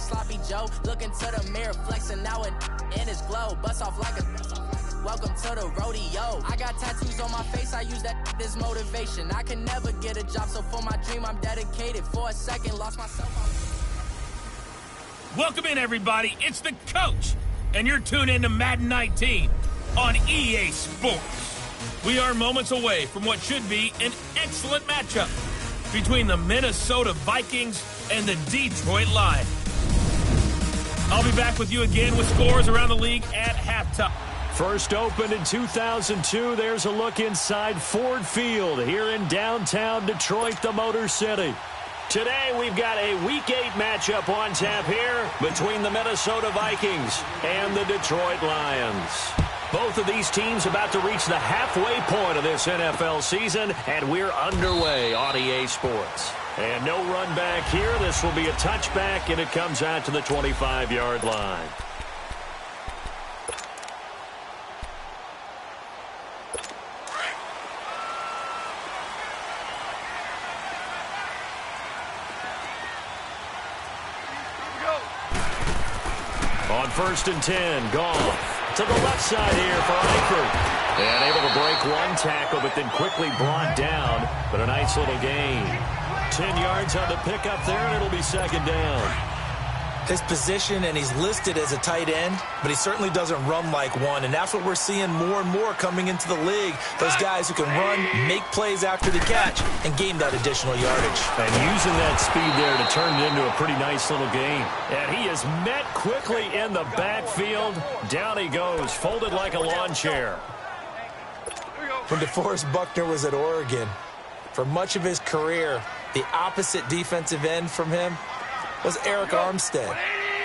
sloppy Joe. Look into the mirror, flexing now and in his glow. Bust off like a welcome to the rodeo. I got tattoos on my face, I use that as motivation. I can never get a job, so for my dream I'm dedicated. For a second, lost myself. Welcome in, everybody. It's the coach, and you're tuned in to Madden 19 on EA Sports. We are moments away from what should be an excellent matchup between the Minnesota Vikings and the Detroit Lions. I'll be back with you again with scores around the league at halftime. First opened in 2002, there's a look inside Ford Field here in downtown Detroit, the Motor City. Today we've got a Week 8 matchup on tap here between the Minnesota Vikings and the Detroit Lions. Both of these teams about to reach the halfway point of this NFL season, and we're underway on EA Sports. And no run back here. This will be a touchback, and it comes out to the 25-yard line. On 1st and 10, Goff to the left side here for Eifert. And able to break one tackle, but then quickly brought down. But a nice little gain. 10 yards on the pickup there, and it'll be second down. His position, and he's listed as a tight end, but he certainly doesn't run like one, and that's what we're seeing more and more coming into the league. Those guys who can run, make plays after the catch, and gain that additional yardage. And using that speed there to turn it into a pretty nice little gain. And he is met quickly in the backfield. Down he goes, folded like a lawn chair. When DeForest Buckner was at Oregon, for much of his career, the opposite defensive end from him was Eric Armstead.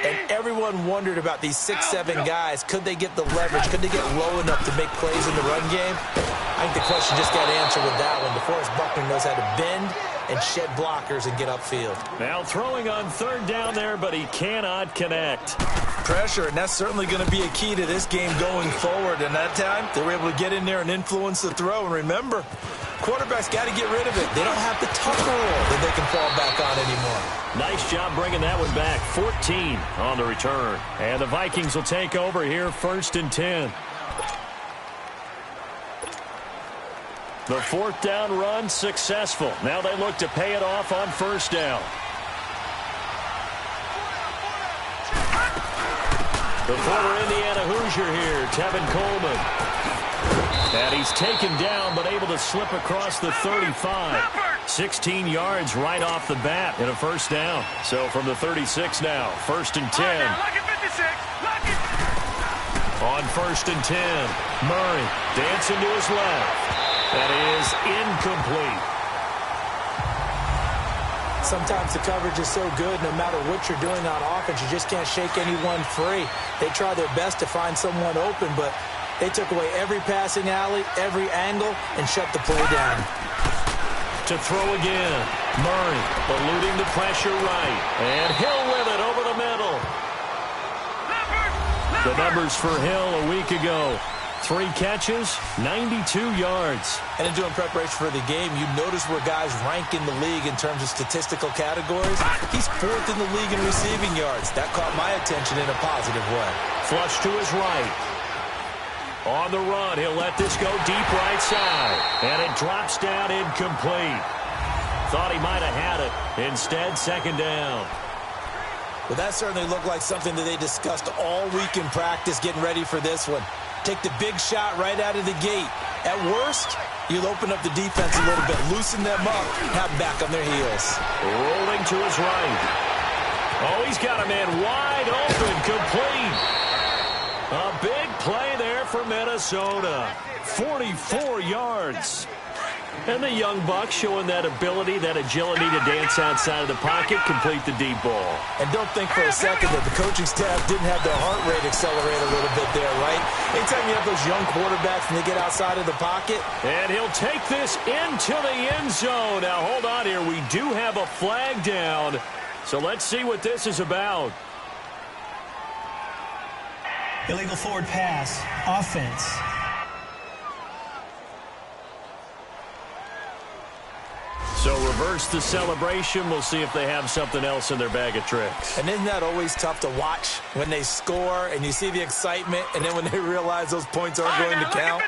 And everyone wondered about these 6'7" guys. Could they get the leverage? Could they get low enough to make plays in the run game? I think the question just got answered with that one. DeForest Buckner knows how to bend and shed blockers and get upfield. Now throwing on third down there, but he cannot connect. Pressure, and that's certainly going to be a key to this game going forward. And that time, they were able to get in there and influence the throw. And remember, quarterbacks got to get rid of it. They don't have the tucker roll that they can fall back on anymore. Nice job bringing that one back. 14 on the return. And the Vikings will take over here, 1st and 10. The 4th down run successful. Now they look to pay it off on 1st down. The former Indiana Hoosier here, Tevin Coleman. And he's taken down, but able to slip across the 35. 16 yards right off the bat in a 1st down. So from the 36 now, 1st and 10. On 1st and 10, Murray dancing to his left. That is incomplete. Sometimes the coverage is so good, no matter what you're doing on offense, you just can't shake anyone free. They try their best to find someone open, but they took away every passing alley, every angle, and shut the play down. To throw again, Murray eluding the pressure right, and Hill with it over the middle. The numbers for Hill a week ago. 3 catches, 92 yards. And in doing preparation for the game, you notice where guys rank in the league in terms of statistical categories. He's 4th in the league in receiving yards. That caught my attention in a positive way. Flush to his right. On the run, he'll let this go deep right side. And it drops down incomplete. Thought he might have had it. Instead, 2nd down. Well, that certainly looked like something that they discussed all week in practice getting ready for this one. Take the big shot right out of the gate. At worst, you'll open up the defense a little bit, loosen them up, have them back on their heels. Rolling to his right. Oh, he's got a man wide open, complete. A big play there for Minnesota. 44 yards. And the young Bucks showing that ability, that agility to dance outside of the pocket, complete the deep ball. And don't think for a second that the coaching staff didn't have their heart rate accelerate a little bit there, right? Anytime you have those young quarterbacks and they get outside of the pocket. And he'll take this into the end zone. Now, hold on here. We do have a flag down. So let's see what this is about. Illegal forward pass. Offense. So reverse the celebration. We'll see if they have something else in their bag of tricks. And isn't that always tough to watch when they score and you see the excitement, and then when they realize those points aren't going to count?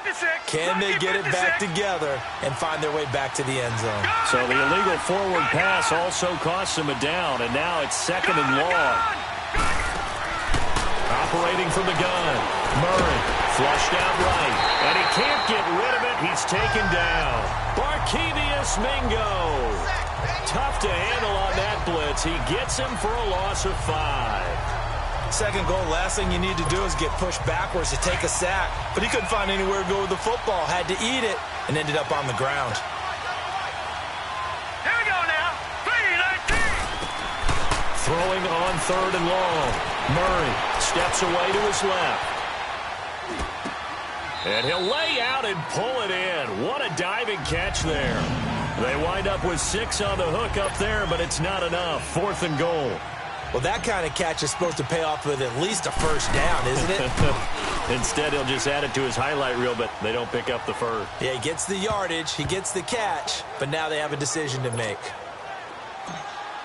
Can they get it back together and find their way back to the end zone? So the illegal forward pass also costs him a down, and now it's 2nd and long. Operating from the gun, Murray flushed out right, and he can't get rid of it. He's taken down. Barkevius Mingo. Tough to handle on that blitz. He gets him for a loss of 5. Second goal, last thing you need to do is get pushed backwards to take a sack. But he couldn't find anywhere to go with the football. Had to eat it and ended up on the ground. Here we go now. 3-19. Throwing on 3rd and long. Murray steps away to his left. And he'll lay out and pull it in. What a diving catch there. They wind up with 6 on the hook up there, but it's not enough. 4th and goal. Well, that kind of catch is supposed to pay off with at least a first down, isn't it? Instead, he'll just add it to his highlight reel, but they don't pick up the first. Yeah, he gets the yardage, he gets the catch, but now they have a decision to make.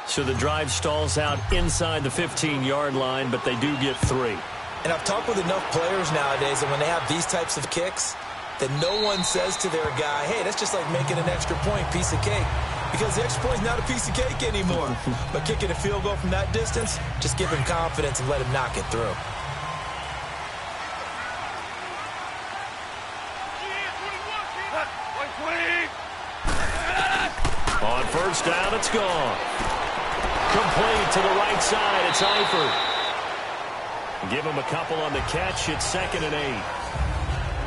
So the drive stalls out inside the 15-yard line, but they do get 3. And I've talked with enough players nowadays that when they have these types of kicks, that no one says to their guy, hey, that's just like making an extra point, piece of cake. Because the extra point is not a piece of cake anymore. But kicking a field goal from that distance, just give him confidence and let him knock it through. On first down, it's gone. Complete to the right side. It's Eifert. Give him a couple on the catch. It's 2nd and 8.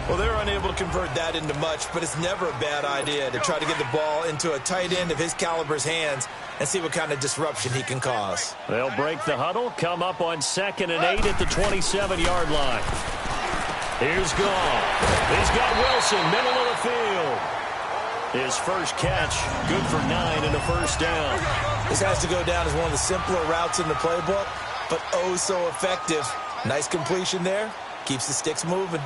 Well, they're unable to convert that into much, but it's never a bad idea to try to get the ball into a tight end of his caliber's hands and see what kind of disruption he can cause. They'll break the huddle, come up on 2nd and 8 at the 27-yard line. Here's Goff. He's got Wilson, middle of the field. His first catch, good for 9 and a first down. This has to go down as one of the simpler routes in the playbook, but oh so effective. Nice completion there. Keeps the sticks moving.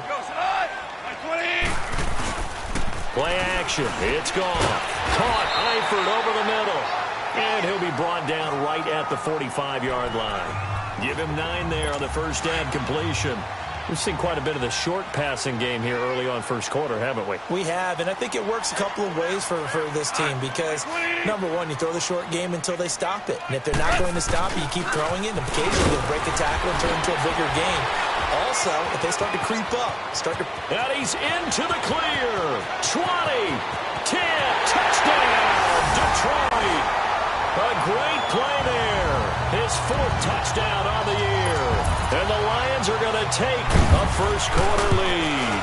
Play action. It's gone. Caught Eifert over the middle. And he'll be brought down right at the 45-yard line. Give him 9 there on the first down completion. We've seen quite a bit of the short passing game here early on first quarter, haven't we? We have, and I think it works a couple of ways for this team because, number one, you throw the short game until they stop it. And if they're not going to stop it, you keep throwing it, and occasionally they'll break a tackle and turn into a bigger game. Also, if they start to creep up, And he's into the clear. 20, 10, touchdown, Detroit. A great play there. His 4th touchdown on the year. And the Lions are going to take a first quarter lead.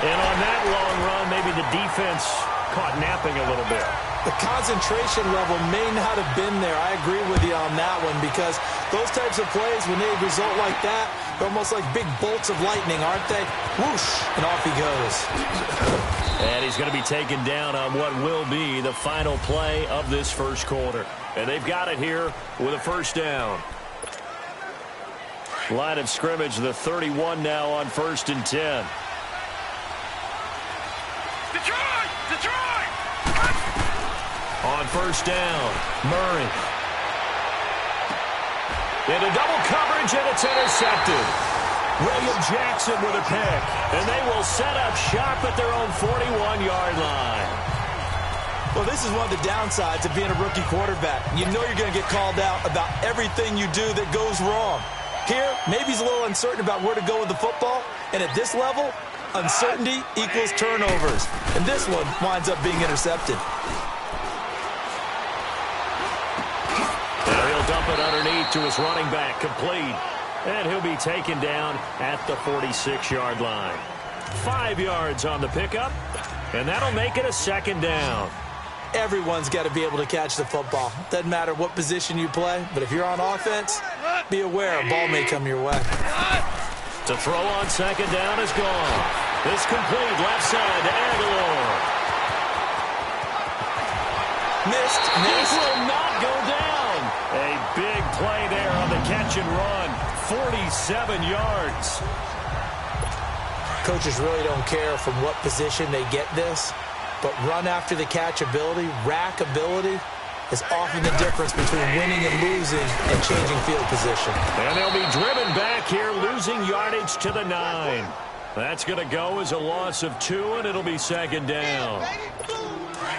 And on that long run, maybe the defense caught napping a little bit. The concentration level may not have been there. I agree with you on that one because those types of plays, when they result like that, they're almost like big bolts of lightning, aren't they? Whoosh, and off he goes. And he's going to be taken down on what will be the final play of this first quarter. And they've got it here with a first down. Line of scrimmage, the 31 now on 1st and 10. Detroit! Detroit! On first down, Murray. Into double coverage, and it's intercepted. William Jackson with a pick. And they will set up shop at their own 41-yard line. Well, this is one of the downsides of being a rookie quarterback. You know you're going to get called out about everything you do that goes wrong. Here, maybe he's a little uncertain about where to go with the football. And at this level, uncertainty equals turnovers. And this one winds up being intercepted. Now he'll dump it underneath to his running back, complete. And he'll be taken down at the 46-yard line. 5 yards on the pickup, and that'll make it a 2nd down. Everyone's got to be able to catch the football. Doesn't matter what position you play, but if you're on offense, be aware a ball may come your way. To throw on 2nd down is gone. It's complete left side to Aguilar. Missed. This will not go down. A big play there on the catch and run. 47 yards. Coaches really don't care from what position they get this. but run after the catch ability, rack ability, is often the difference between winning and losing and changing field position. And they'll be driven back here, losing yardage to the 9. That's going to go as a loss of 2, and it'll be second down.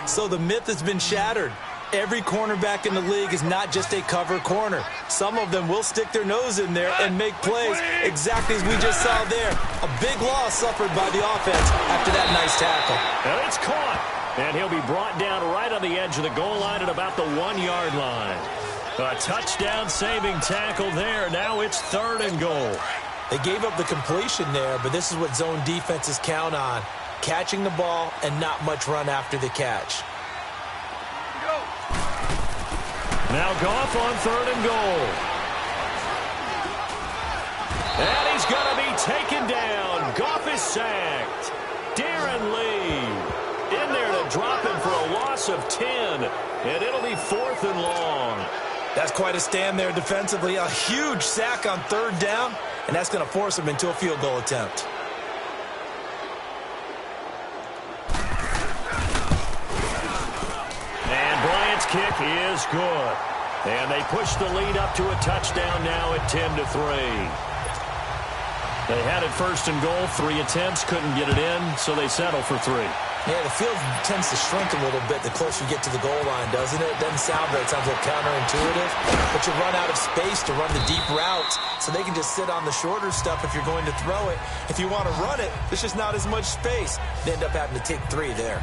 So the myth has been shattered. Every cornerback in the league is not just a cover corner. Some of them will stick their nose in there and make plays exactly as we just saw there. A big loss suffered by the offense after that nice tackle. And it's caught. And he'll be brought down right on the edge of the goal line at about the 1-yard line. A touchdown-saving tackle there. Now it's 3rd and goal. They gave up the completion there, but this is what zone defenses count on. Catching the ball and not much run after the catch. Now Goff on 3rd and goal. And he's going to be taken down. Goff is sacked. Darren Lee in there to drop him for a loss of 10. And it'll be 4th and long. That's quite a stand there defensively. A huge sack on 3rd down, and that's going to force him into a field goal attempt. Kick is good. And they push the lead up to a touchdown now at 10-3. They had it 1st and goal, 3 attempts, couldn't get it in, so they settle for 3. Yeah, the field tends to shrink a little bit the closer you get to the goal line, doesn't it? It doesn't sound right. It sounds like counterintuitive. But you run out of space to run the deep routes, so they can just sit on the shorter stuff if you're going to throw it. If you want to run it, there's just not as much space. They end up having to take 3 there.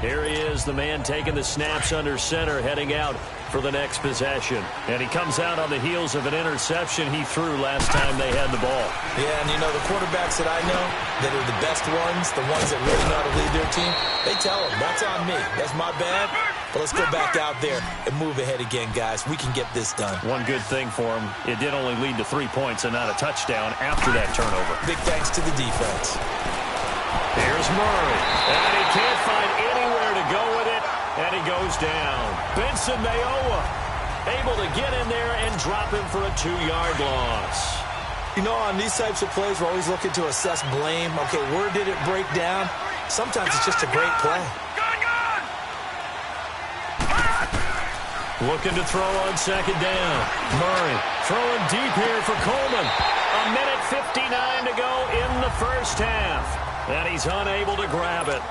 Here he is, the man taking the snaps under center, heading out for the next possession. And he comes out on the heels of an interception he threw last time they had the ball. Yeah, and you know, the quarterbacks that I know that are the best ones, the ones that really know how to lead their team, they tell them, that's on me. That's my bad. But let's go back out there and move ahead again, guys. We can get this done. One good thing for him, it did only lead to 3 points and not a touchdown after that turnover. Big thanks to the defense. Here's Murray, and he can't find anywhere to go with it, and he goes down. Benson Mayowa able to get in there and drop him for a 2-yard loss. You know, on these types of plays, we're always looking to assess blame. Okay, where did it break down? Sometimes it's just a great play. Looking to throw on 2nd down. Murray throwing deep here for Coleman. 1:59 to go in the first half. And he's unable to grab it.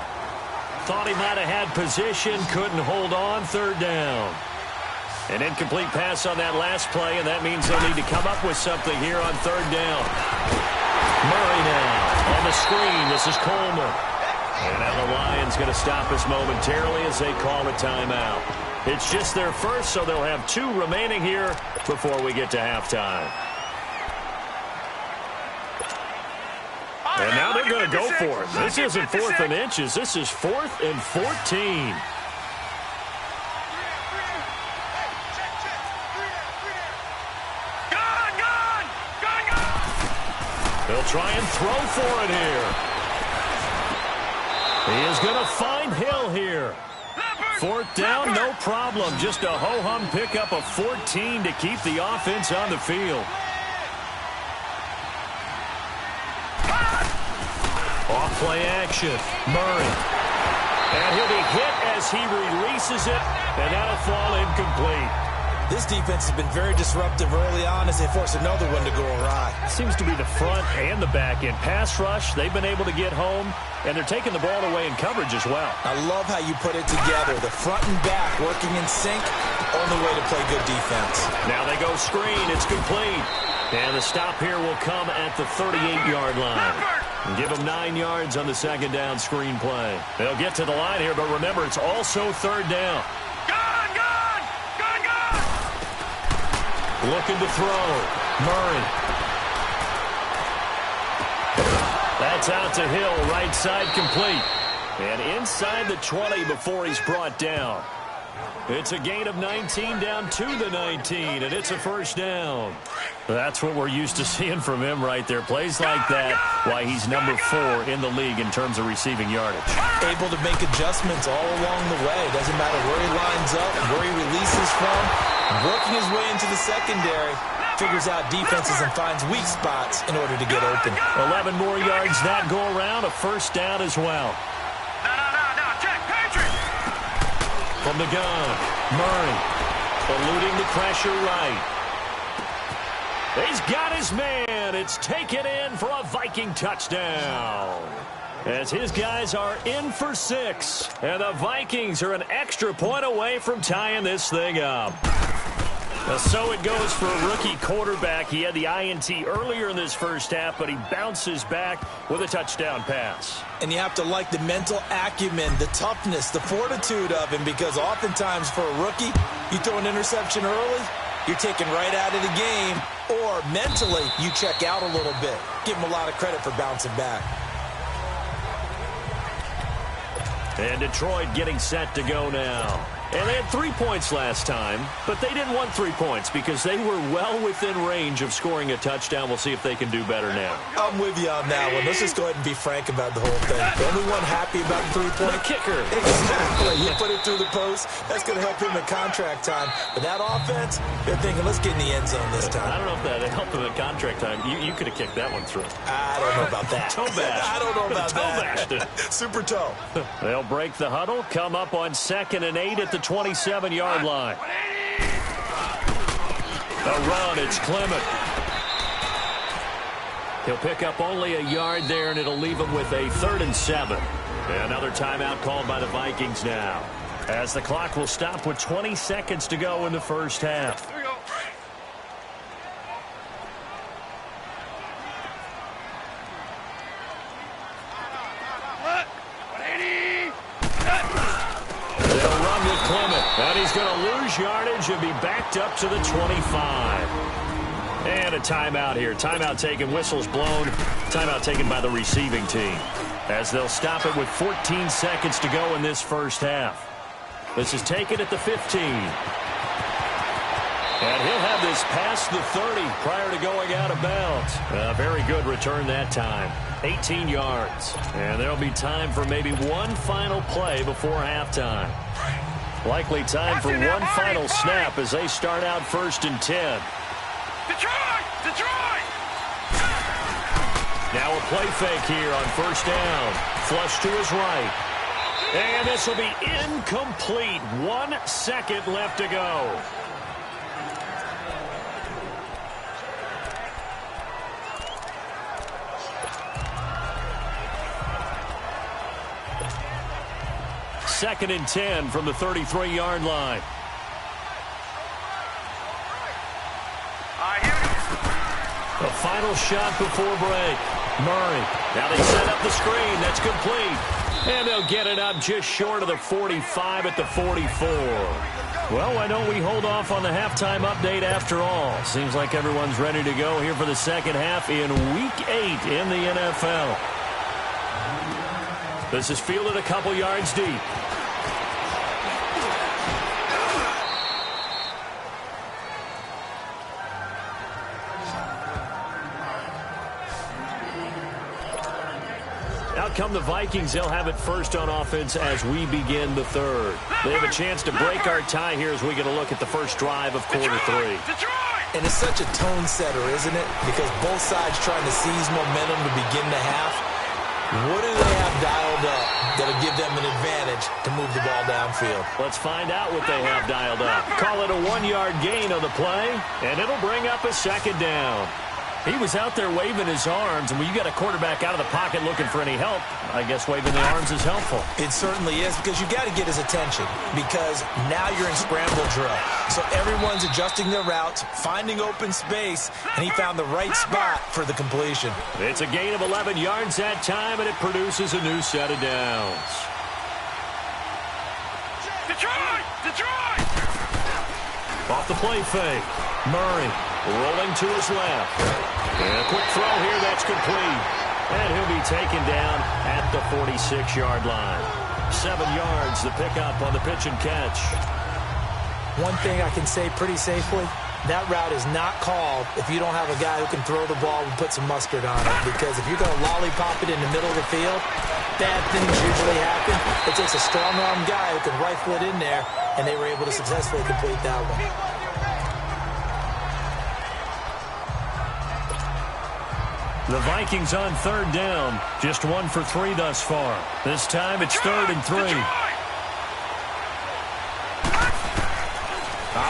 Thought he might have had position, couldn't hold on, 3rd down. An incomplete pass on that last play, and that means they'll need to come up with something here on 3rd down. Murray now on the screen. This is Coleman. And now the Lions going to stop us momentarily as they call a timeout. It's just their first, so they'll have 2 remaining here before we get to halftime. And now they're going to go for it. This isn't 4th and inches. This is 4th and 14. They'll try and throw for it here. He is going to find Hill here. 4th down, no problem. Just a ho-hum pickup of 14 to keep the offense on the field. Off-play action. Murray. And he'll be hit as he releases it, and that'll fall incomplete. This defense has been very disruptive early on as they force another one to go awry. Seems to be the front and the back end. Pass rush, they've been able to get home, and they're taking the ball away in coverage as well. I love how you put it together. The front and back working in sync, only way to play good defense. Now they go screen. It's complete. And the stop here will come at the 38-yard line. And give them 9 yards on the 2nd down screen play. They'll get to the line here, but remember, it's also 3rd down. Looking to throw. Murray. That's out to Hill, right side complete. And inside the 20 before he's brought down. It's a gain of 19 down to the 19, and it's a 1st down. That's what we're used to seeing from him right there. Plays like that, why he's number 4 in the league in terms of receiving yardage. Able to make adjustments all along the way. Doesn't matter where he lines up, where he releases from. Working his way into the secondary, figures out defenses and finds weak spots in order to get open. 11 more yards that go around, a 1st down as well. No, From the gun, Murray eluding the pressure right. He's got his man. It's taken in for a Viking touchdown. As his guys are in for 6. And the Vikings are an extra point away from tying this thing up. So it goes for a rookie quarterback. He had the INT earlier in this first half, but he bounces back with a touchdown pass. And you have to like the mental acumen, the toughness, the fortitude of him, because oftentimes for a rookie, you throw an interception early, you're taken right out of the game, or mentally you check out a little bit. Give him a lot of credit for bouncing back. And Detroit getting set to go now. And they had 3 points last time, but they didn't want 3 points because they were well within range of scoring a touchdown. We'll see if they can do better now. I'm with you on that one. Let's just go ahead and be frank about the whole thing. The only one happy about the 3-point? The kicker. Exactly. He put it through the post. That's going to help him in contract time. But that offense, they're thinking, let's get in the end zone this time. I don't know if that helped him in contract time. You could have kicked that one through. I don't know about that. Toe bash. I don't know about that. Toe bashed it. Super toe. They'll break the huddle, come up on 2nd and 8 at the 27-yard line. A run, it's Clement. He'll pick up only a yard there, and it'll leave him with a 3rd and 7. Another timeout called by the Vikings now, as the clock will stop with 20 seconds to go in the first half. Here we go. They'll run with Clement, and he's going to lose yardage and be backed up to the 25. And a timeout here. Timeout taken, whistles blown. Timeout taken by the receiving team, as they'll stop it with 14 seconds to go in this first half. This is taken at the 15. And he'll have this past the 30 prior to going out of bounds. A very good return that time. 18 yards. And there'll be time for maybe one final play before halftime. Likely time for one final snap as they start out 1st and 10. Detroit! Detroit! Now a play fake here on 1st down. Flush to his right. And this will be incomplete. 1 second left to go. Second and 10 from the 33-yard line. The final shot before break. Murray. Now they set up the screen. That's complete. And they'll get it up just short of the 45 at the 44. Well, why don't we hold off on the halftime update after all? Seems like everyone's ready to go here for the second half in Week 8 in the NFL. This is fielded a couple yards deep. Out come the Vikings. They'll have it first on offense as we begin the third. They have a chance to break our tie here as we get a look at the first drive of quarter 3. And it's such a tone setter, isn't it? Because both sides trying to seize momentum to begin the half. What do they have dialed up that'll give them an advantage to move the ball downfield? Let's find out what they have dialed up. Call it a 1-yard gain on the play, and it'll bring up a 2nd down. He was out there waving his arms, and when you got a quarterback out of the pocket looking for any help, I guess waving the arms is helpful. It certainly is, because you got to get his attention, because now you're in scramble drill. So everyone's adjusting their routes, finding open space, and he found the right spot for the completion. It's a gain of 11 yards that time, and it produces a new set of downs. Detroit! Detroit! Off the play fake. Murray rolling to his left. And a quick throw here, that's complete. And he'll be taken down at the 46-yard line. 7 yards, the pickup on the pitch and catch. One thing I can say pretty safely, that route is not called if you don't have a guy who can throw the ball and put some mustard on it. Because if you're going to lollipop it in the middle of the field, bad things usually happen. It takes a strong-arm guy who can rifle it in there, and they were able to successfully complete that one. The Vikings on 3rd down. Just 1 for 3 thus far. This time it's 3rd and 3.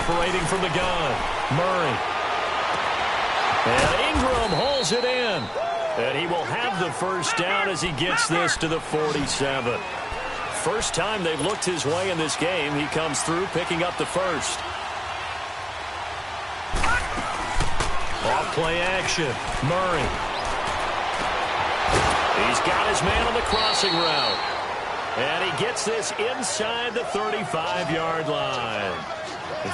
Operating from the gun, Murray. And Ingram holds it in. And he will have the first down as he gets this to the 47. First time they've looked his way in this game. He comes through picking up the first. Off play action, Murray. He's got his man on the crossing route. And he gets this inside the 35-yard line.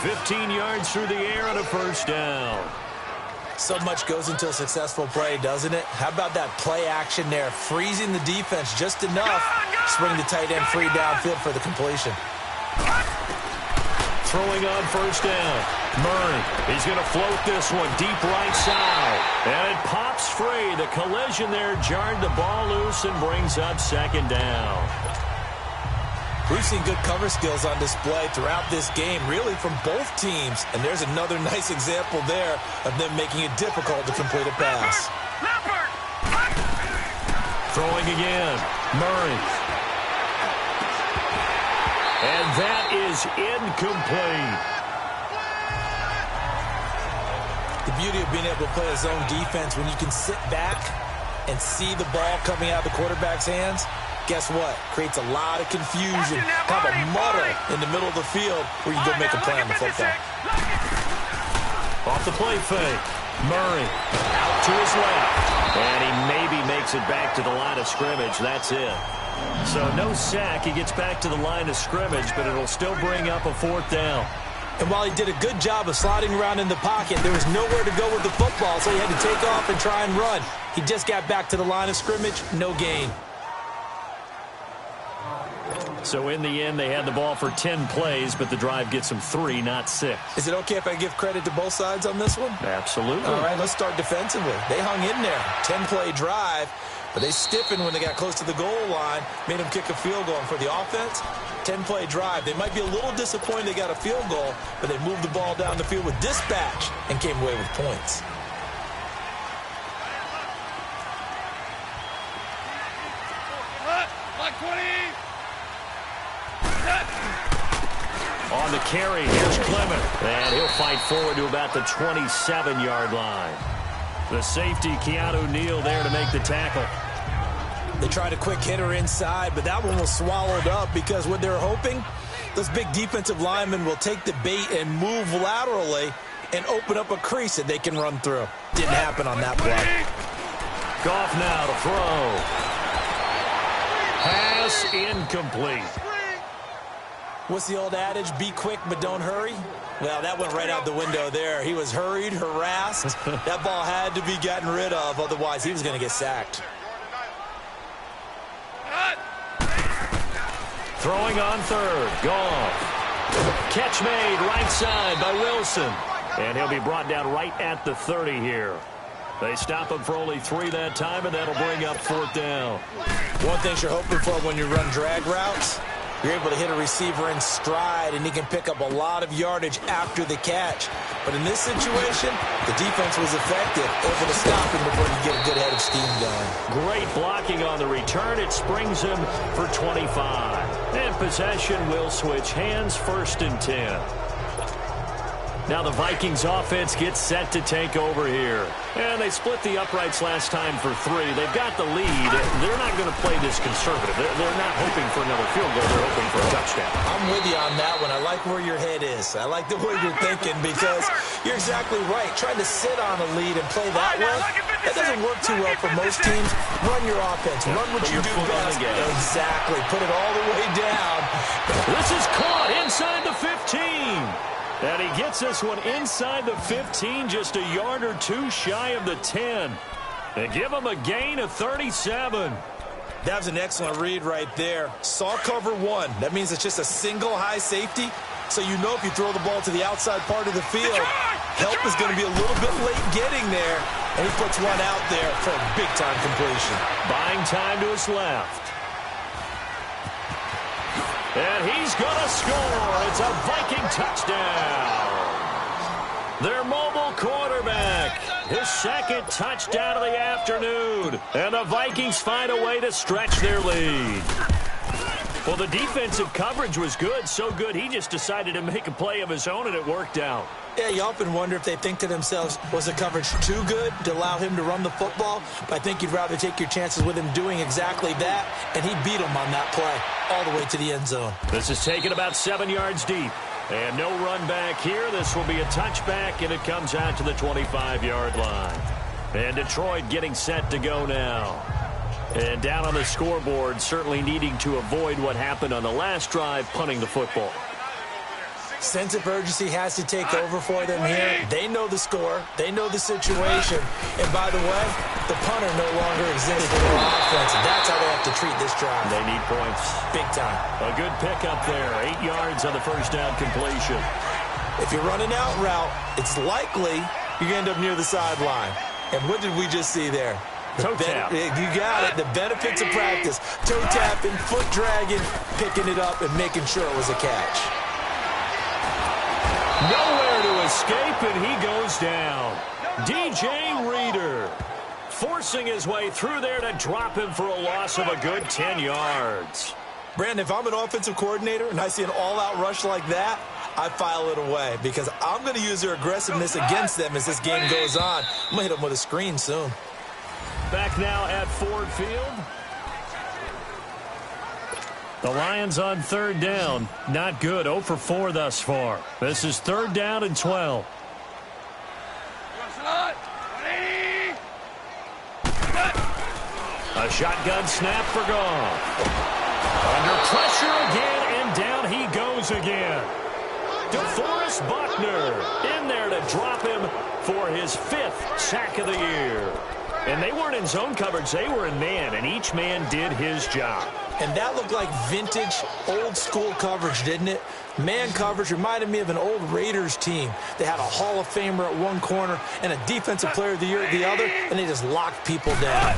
15 yards through the air and a first down. So much goes into a successful play, doesn't it? How about that play action there? Freezing the defense just enough to bring the tight end free downfield for the completion. Throwing on first down. Murray, he's going to float this one deep right side. And it pops free. The collision there jarred the ball loose and brings up second down. We've seen good cover skills on display throughout this game, really from both teams. And there's another nice example there of them making it difficult to complete a pass. Throwing again, Murray. And that is incomplete. The beauty of being able to play a zone defense when you can sit back and see the ball coming out of the quarterback's hands. Guess what? Creates a lot of confusion, kind of a muddle in the middle of the field where you can go make a play on the football. Off the play fake. Murray out to his left. And he maybe makes it back to the line of scrimmage. That's it. So no sack. He gets back to the line of scrimmage, but it'll still bring up a fourth down. And while he did a good job of sliding around in the pocket, there was nowhere to go with the football, so he had to take off and try and run. He just got back to the line of scrimmage. No gain. So in the end, they had the ball for 10 plays, but the drive gets them 3, not 6. Is it okay if I give credit to both sides on this one? Absolutely. All right, let's start defensively. They hung in there. 10-play drive, but they stiffened when they got close to the goal line, made them kick a field goal. And for the offense, 10-play drive. They might be a little disappointed they got a field goal, but they moved the ball down the field with dispatch and came away with points. On the carry, here's Clement. And he'll fight forward to about the 27-yard line. The safety, Keanu Neal, there to make the tackle. They tried a quick hitter inside, but that one was swallowed up because what they're hoping, those big defensive linemen will take the bait and move laterally and open up a crease that they can run through. Didn't happen on that play. Goff now to throw. Pass incomplete. What's the old adage? Be quick, but don't hurry. Well, that went right out the window there. He was hurried, harassed. That ball had to be gotten rid of, otherwise he was going to get sacked. Throwing on third. Goff. Catch made right side by Wilson. And he'll be brought down right at the 30 here. They stop him for only 3 that time, and that'll bring up fourth down. One thing you're hoping for when you run drag routes, you're able to hit a receiver in stride, and he can pick up a lot of yardage after the catch. But in this situation, the defense was effective, able to stop him before he get a good head of steam going. Great blocking on the return. It springs him for 25. And possession will switch hands, 1st and 10. Now the Vikings offense gets set to take over here. And they split the uprights last time for 3. They've got the lead. They're not going to play this conservative. They're not hoping for another field goal. They're hoping for a touchdown. I'm with you on that one. I like where your head is. I like the way you're thinking because you're exactly right. Trying to sit on a lead and play that way, that doesn't work too well for most teams. Run your offense. Run what you do best. Exactly. Put it all the way down. This is caught inside the 15. And he gets this one inside the 15, just a yard or 2 shy of the 10. They give him a gain of 37. That was an excellent read right there. Saw cover 1. That means it's just a single high safety. So you know if you throw the ball to the outside part of the field, help is going to be a little bit late getting there. And he puts one out there for a big-time completion. Buying time to his left. And he's going to score. It's a Viking touchdown. Their mobile quarterback. His 2nd touchdown of the afternoon. And the Vikings find a way to stretch their lead. Well, the defensive coverage was good, so good he just decided to make a play of his own, and it worked out. Yeah, you often wonder if they think to themselves, was the coverage too good to allow him to run the football? But I think you'd rather take your chances with him doing exactly that, and he beat him on that play all the way to the end zone. This is taken about 7 yards deep. And no run back here. This will be a touchback, and it comes out to the 25-yard line. And Detroit getting set to go now. And down on the scoreboard, certainly needing to avoid what happened on the last drive, punting the football. Sense of urgency has to take over for them here. They know the score. They know the situation. And by the way, the punter no longer exists for their offense. That's how they have to treat this drive. They need points. Big time. A good pickup there. 8 yards on the first down completion. If you're running out route, it's likely you're going to end up near the sideline. And what did we just see there? Toe tap. You got it. The benefits of practice. Toe tapping, foot dragging, picking it up, and making sure it was a catch. Nowhere to escape, and he goes down. DJ Reader forcing his way through there to drop him for a loss of a good 10 yards. Brandon, if I'm an offensive coordinator and I see an all-out rush like that, I file it away because I'm going to use their aggressiveness against them as this game goes on. I'm going to hit them with a screen soon. Back now at Ford Field. The Lions on third down. Not good. 0 for 4 thus far. This is third down and 12. A shotgun snap for Goff. Under pressure again, and down he goes again. DeForest Buckner in there to drop him for his 5th sack of the year. And they weren't in zone coverage. They were in man, and each man did his job. And that looked like vintage, old-school coverage, didn't it? Man coverage reminded me of an old Raiders team. They had a Hall of Famer at one corner and a Defensive Player of the Year at the other, and they just locked people down.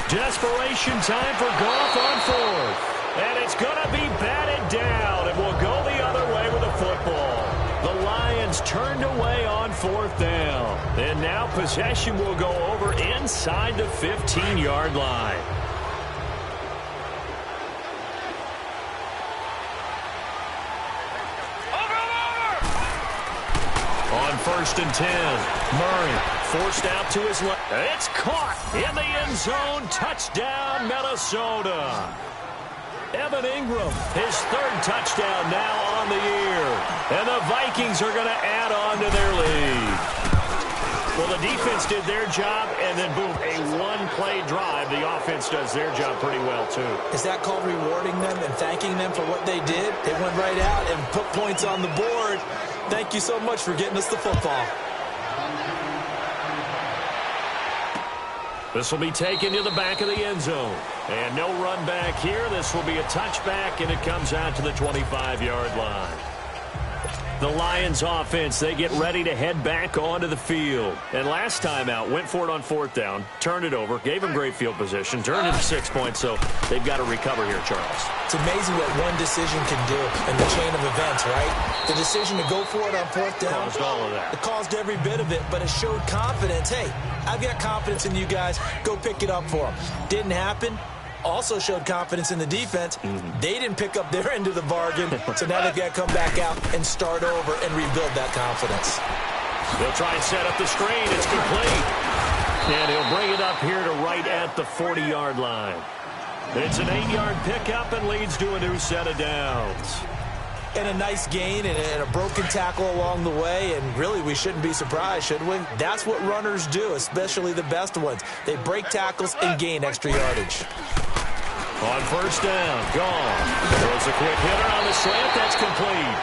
Desperation time for Goff on fourth. And it's going to be batted down, and we'll go the other way with the football. The Lions turned away on fourth down. And now possession will go over inside the 15-yard line. On first and 10, Murray forced out to his left. It's caught in the end zone. Touchdown, Minnesota. Evan Ingram, his 3rd touchdown now on the year. And the Vikings are going to add on to their lead. Well, the defense did their job, and then, boom, a one-play drive. The offense does their job pretty well, too. Is that called rewarding them and thanking them for what they did? They went right out and put points on the board. Thank you so much for getting us the football. This will be taken to the back of the end zone. And no run back here. This will be a touchback, and it comes out to the 25-yard line. The Lions offense, they get ready to head back onto the field. And last time out, went for it on fourth down, turned it over, gave them great field position, turned it to 6 points, so they've got to recover here, Charles. It's amazing what one decision can do in the chain of events, right? The decision to go for it on fourth down. Caused all of that. It caused every bit of it, but it showed confidence. Hey, I've got confidence in you guys. Go pick it up for them. Didn't happen. Also showed confidence in the defense. They didn't pick up their end of the bargain, so now they've got to come back out and start over and rebuild that confidence. They'll try and set up the screen. It's complete. And he'll bring it up here to right at the 40-yard line. It's an 8-yard pickup and leads to a new set of downs. And a nice gain and a broken tackle along the way, and really we shouldn't be surprised, should we? That's what runners do, especially the best ones. They break tackles and gain extra yardage. On first down, Goff throws a quick hitter on the slant. That's complete.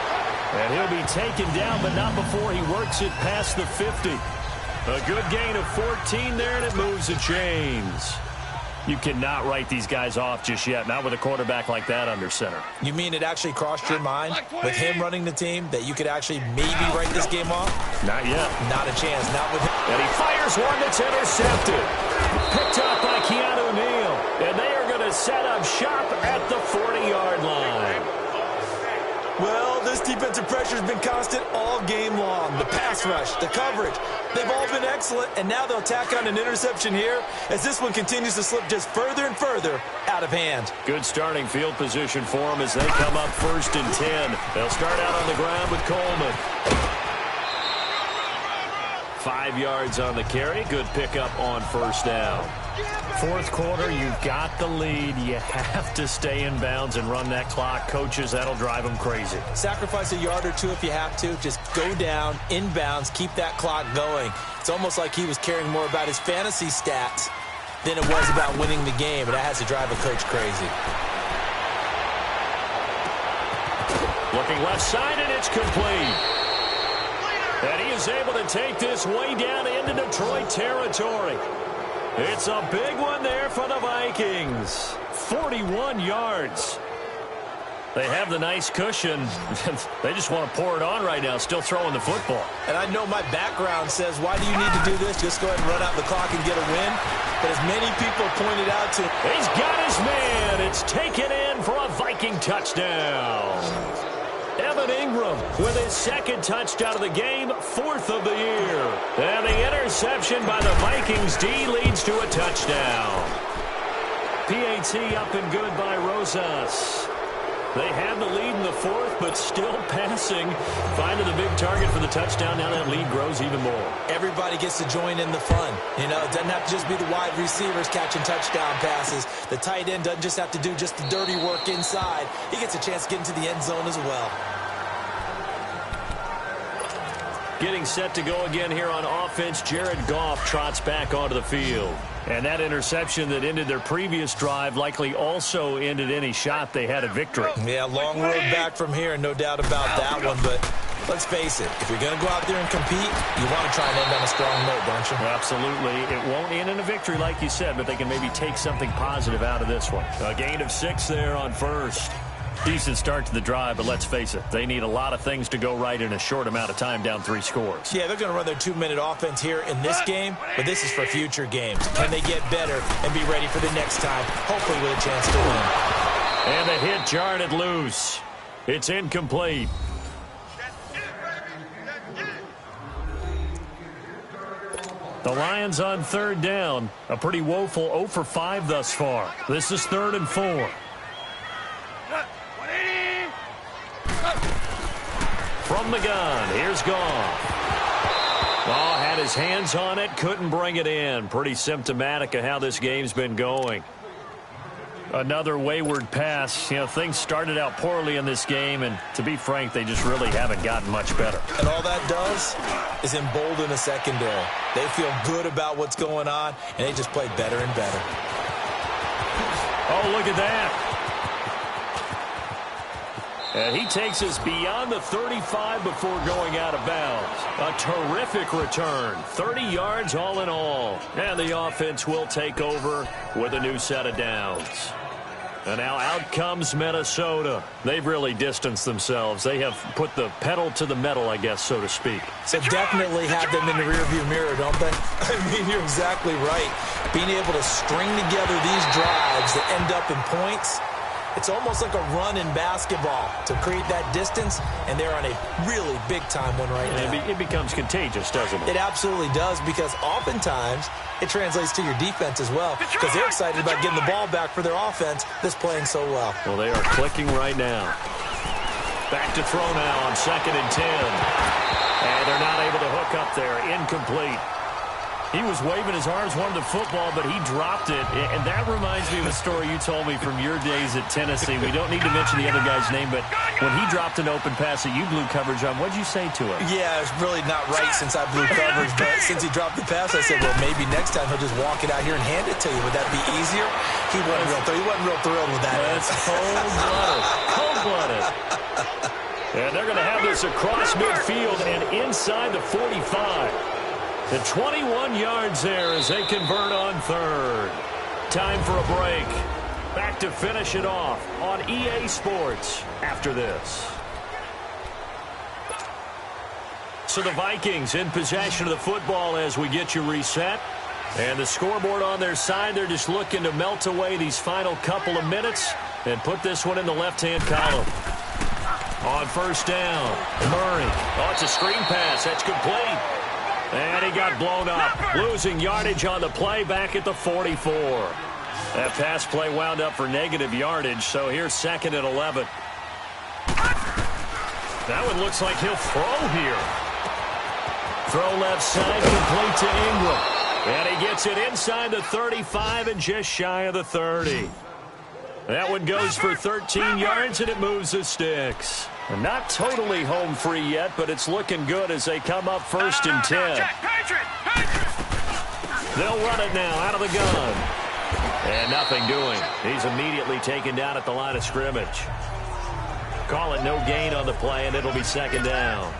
And he'll be taken down, but not before he works it past the 50. A good gain of 14 there, and it moves the chains. You cannot write these guys off just yet, not with a quarterback like that under center. You mean it actually crossed your mind with him running the team that you could actually maybe write this game off? Not yet. Not a chance, not with him. And he fires one that's intercepted. Picked up by Keanu Neal. And they are going to set up shop at the 40-yard line. Well, this defensive pressure has been constant all game long. The pass rush, the coverage, they've all been excellent, and now they'll tack on an interception here as this one continues to slip just further and further out of hand. Good starting field position for them as they come up 1st and 10. They'll start out on the ground with Coleman. 5 yards on the carry. Good pickup on 1st down. 4th quarter, you've got the lead. You have to stay in bounds and run that clock. Coaches, that'll drive them crazy. Sacrifice a yard or two if you have to. Just go down, in bounds, keep that clock going. It's almost like he was caring more about his fantasy stats than it was about winning the game, and that has to drive a coach crazy. Looking left side, and it's complete. And he is able to take this way down into Detroit territory. It's a big one there for the Vikings. 41 yards. They have the nice cushion. They just want to pour it on right now, still throwing the football. And I know my background says, why do you need to do this? Just go ahead and run out the clock and get a win. But as many people pointed out to, he's got his man. It's taken in for a Viking touchdown. Evan Ingram with his 2nd touchdown of the game, 4th of the year. And the interception by the Vikings D leads to a touchdown. PAT up and good by Rosas. They have the lead in the 4th, but still passing. Finding the big target for the touchdown. Now that lead grows even more. Everybody gets to join in the fun. You know, it doesn't have to just be the wide receivers catching touchdown passes. The tight end doesn't just have to do just the dirty work inside. He gets a chance to get into the end zone as well. Getting set to go again here on offense, Jared Goff trots back onto the field. And that interception that ended their previous drive likely also ended any shot they had at victory. Yeah, long road back from here, no doubt about that one. But let's face it, if you're going to go out there and compete, you want to try and end on a strong note, don't you? Absolutely. It won't end in a victory like you said, but they can maybe take something positive out of this one. A gain of 6 there on 1st. Decent start to the drive, but let's face it, they need a lot of things to go right in a short amount of time, down 3 scores. Yeah, they're going to run their 2-minute offense here in this game, but this is for future games. Can they get better and be ready for the next time, hopefully with a chance to win? And the hit jarred it loose. It's incomplete. The Lions on 3rd down. A pretty woeful 0 for 5 thus far. This is 3rd and 4. From the gun, here's Goff. Oh, had his hands on it, couldn't bring it in. Pretty symptomatic of how this game's been going. Another wayward pass. You know, things started out poorly in this game, and to be frank, they just really haven't gotten much better. And all that does is embolden the secondary. They feel good about what's going on, and they just play better and better. Oh, look at that. And he takes us beyond the 35 before going out of bounds. A terrific return. 30 yards all in all. And the offense will take over with a new set of downs. And now out comes Minnesota. They've really distanced themselves. They have put the pedal to the metal, I guess, so to speak. So definitely have them in the rearview mirror, don't they? I mean, you're exactly right. Being able to string together these drives that end up in points, it's almost like a run in basketball to create that distance, and they're on a really big-time one right now. It becomes contagious, doesn't it? It absolutely does, because oftentimes it translates to your defense as well, because they're excited about getting the ball back for their offense that's playing so well. Well, they are clicking right now. Back to throw now on 2nd and 10. And they're not able to hook up there. Incomplete. He was waving his arms, wanted the football, but he dropped it. And that reminds me of a story you told me from your days at Tennessee. We don't need to mention the other guy's name, but when he dropped an open pass that you blew coverage on, what did you say to him? Yeah, it's really not right since I blew coverage, but since he dropped the pass, I said, well, maybe next time he'll just walk it out here and hand it to you. Would that be easier? He wasn't real thrilled with that. That's cold-blooded. Cold-blooded. And they're going to have this across midfield and inside the 45. The 21 yards there as they convert on 3rd. Time for a break. Back to finish it off on EA Sports after this. So the Vikings in possession of the football as we get you reset. And the scoreboard on their side, they're just looking to melt away these final couple of minutes and put this one in the left-hand column. on first down. Murray. Oh, it's a screen pass. That's complete. And he got blown up, losing yardage on the play back at the 44. That pass play wound up for negative yardage, so here's 2nd and 11. That one looks like he'll throw here. Throw left side, complete to Ingram. And he gets it inside the 35 and just shy of the 30. That one goes for 13 yards, and it moves the sticks. Not totally home free yet, but it's looking good as they come up 1st and 10. They'll run it now out of the gun. And nothing doing. He's immediately taken down at the line of scrimmage. Call it no gain on the play, and it'll be 2nd down.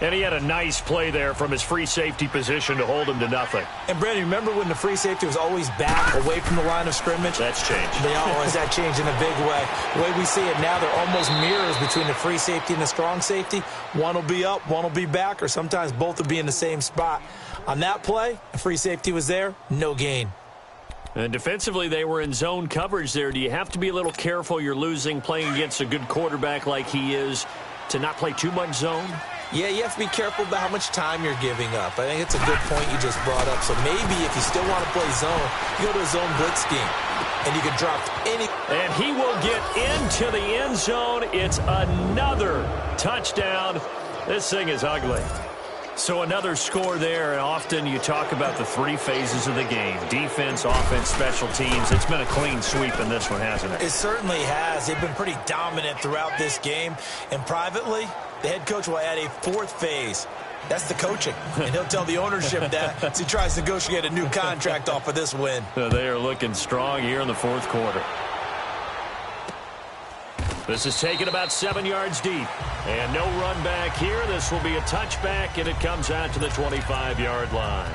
And he had a nice play there from his free safety position to hold him to nothing. And, Brandon, remember when the free safety was always back away from the line of scrimmage? That's changed. They always that changed in a big way. The way we see it now, they're almost mirrors between the free safety and the strong safety. One will be up, one will be back, or sometimes both will be in the same spot. On that play, the free safety was there, no gain. And defensively, they were in zone coverage there. Do you have to be a little careful you're losing playing against a good quarterback like he is to not play too much zone? Yeah, you have to be careful about how much time you're giving up. I think it's a good point you just brought up. So maybe if you still want to play zone, you go to a zone blitz scheme, and you can drop any. And he will get into the end zone. It's another touchdown. This thing is ugly. So another score there, and often you talk about the 3 phases of the game. Defense, offense, special teams. It's been a clean sweep in this one, hasn't it? It certainly has. They've been pretty dominant throughout this game. And privately, the head coach will add a 4th phase. That's the coaching. And he'll tell the ownership that as he tries to negotiate a new contract off of this win. They are looking strong here in the 4th quarter. This is taken about 7 yards deep. And no run back here. This will be a touchback, and it comes out to the 25-yard line.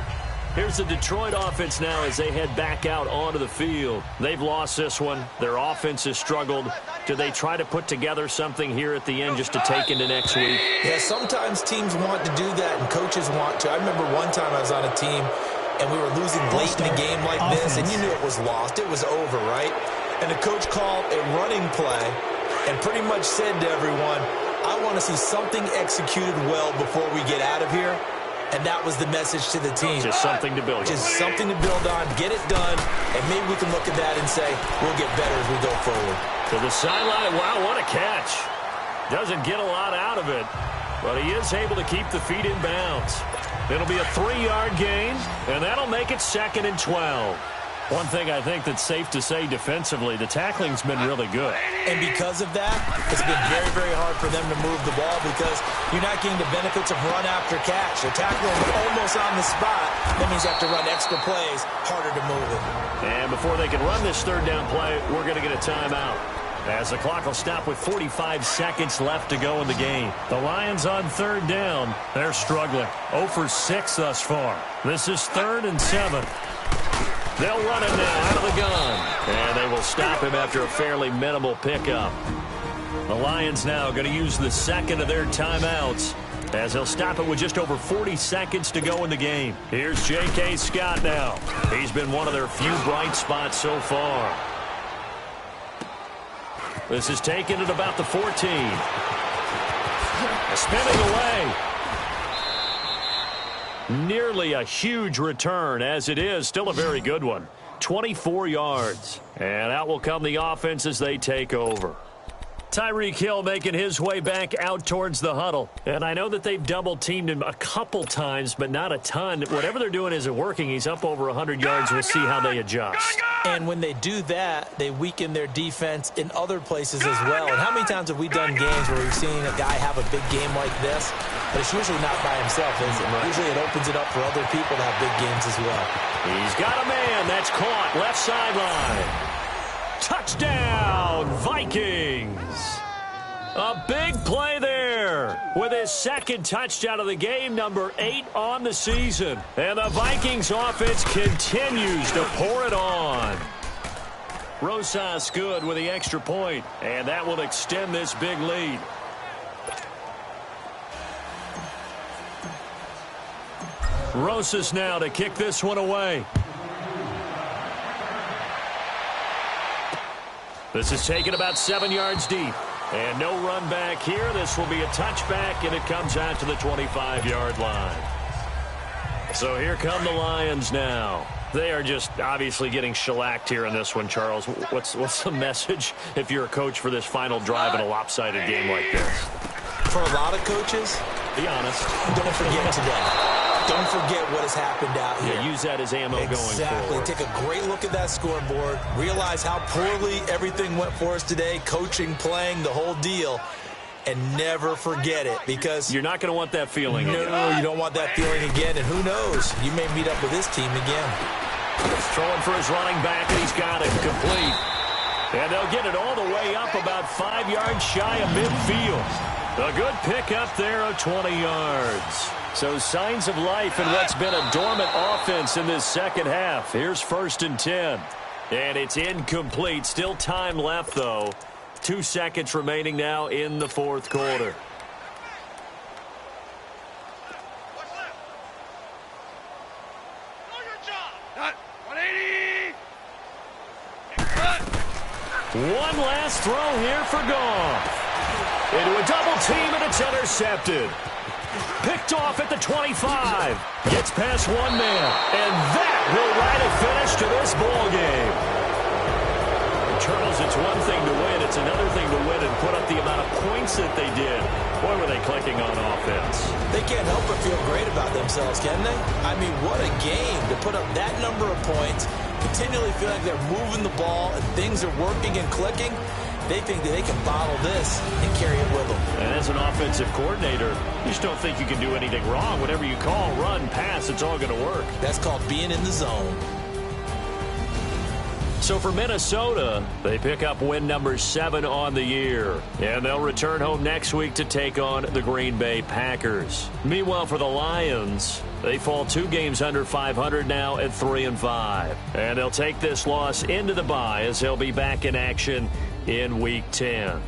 Here's the Detroit offense now as they head back out onto the field. They've lost this one. Their offense has struggled. Do they try to put together something here at the end just to take into next week? Yeah, sometimes teams want to do that, and coaches want to. I remember one time I was on a team, and we were losing late in a game like this, and you knew it was lost. It was over, right? And the coach called a running play and pretty much said to everyone, I want to see something executed well before we get out of here. And that was the message to the team. Just something to build on. Just something to build on, get it done, and maybe we can look at that and say, we'll get better as we go forward. To the sideline, wow, what a catch. Doesn't get a lot out of it, but he is able to keep the feet in bounds. It'll be a 3-yard gain, and that'll make it 2nd and 12. One thing I think that's safe to say defensively, the tackling's been really good. And because of that, it's been very, very hard for them to move the ball because you're not getting the benefits of run after catch. They're tackling almost on the spot. That means you have to run extra plays, harder to move it. And before they can run this 3rd down play, we're going to get a timeout, as the clock will stop with 45 seconds left to go in the game. The Lions on 3rd down. They're struggling. 0 for 6 thus far. This is 3rd and 7. They'll run it now out of the gun. And they will stop him after a fairly minimal pickup. The Lions now going to use the 2nd of their timeouts, as they'll stop it with just over 40 seconds to go in the game. Here's J.K. Scott now. He's been one of their few bright spots so far. This is taken at about the 14. Spinning away. Nearly a huge return, as it is still a very good one. 24 yards. And out will come the offense as they take over. Tyreek Hill making his way back out towards the huddle. And I know that they've double-teamed him a couple times, but not a ton. Whatever they're doing isn't working. He's up over 100 yards. We'll see how they adjust. And when they do that, they weaken their defense in other places as well. And how many times have we done games where we've seen a guy have a big game like this? But it's usually not by himself, is it? Usually it opens it up for other people to have big games as well. He's got a man. That's caught. Left sideline. Touchdown, Vikings. A big play there with his 2nd touchdown of the game, number 8 on the season. And the Vikings offense continues to pour it on. Rosas good with the extra point, and that will extend this big lead. Rosas now to kick this one away. This is taken about 7 yards deep. And no run back here. This will be a touchback, and it comes out to the 25-yard line. So here come the Lions now. They are just obviously getting shellacked here in this one, Charles. What's the message if you're a coach for this final drive in a lopsided game like this? For a lot of coaches, be honest. Don't forget today. Don't forget what has happened out here. Yeah, use that as ammo going forward. Take a great look at that scoreboard. Realize how poorly everything went for us today. Coaching, playing, the whole deal. And never forget it, because you're not going to want that feeling again. No, you don't want that feeling again. And who knows? You may meet up with this team again. He's throwing for his running back, and he's got it complete. And they'll get it all the way up about 5 yards shy of midfield. A good pickup there of 20 yards. So signs of life in what's been a dormant offense in this second half. Here's 1st and 10. And it's incomplete. Still time left, though. 2 seconds remaining now in the fourth quarter. One last throw here for Goff. Into a double team, and it's intercepted. Picked off at the 25. Gets past one man. And that will write a finish to this ball game. Charles, it's one thing to win. It's another thing to win and put up the amount of points that they did. Boy, were they clicking on offense. They can't help but feel great about themselves, can they? I mean, what a game to put up that number of points, continually feel like they're moving the ball and things are working and clicking. They think that they can bottle this and carry it with them. And as an offensive coordinator, you just don't think you can do anything wrong. Whatever you call, run, pass, it's all going to work. That's called being in the zone. So for Minnesota, they pick up win number 7 on the year. And they'll return home next week to take on the Green Bay Packers. Meanwhile, for the Lions, they fall 2 games under 500 now at 3-5. And they'll take this loss into the bye as they'll be back in action in Week 10.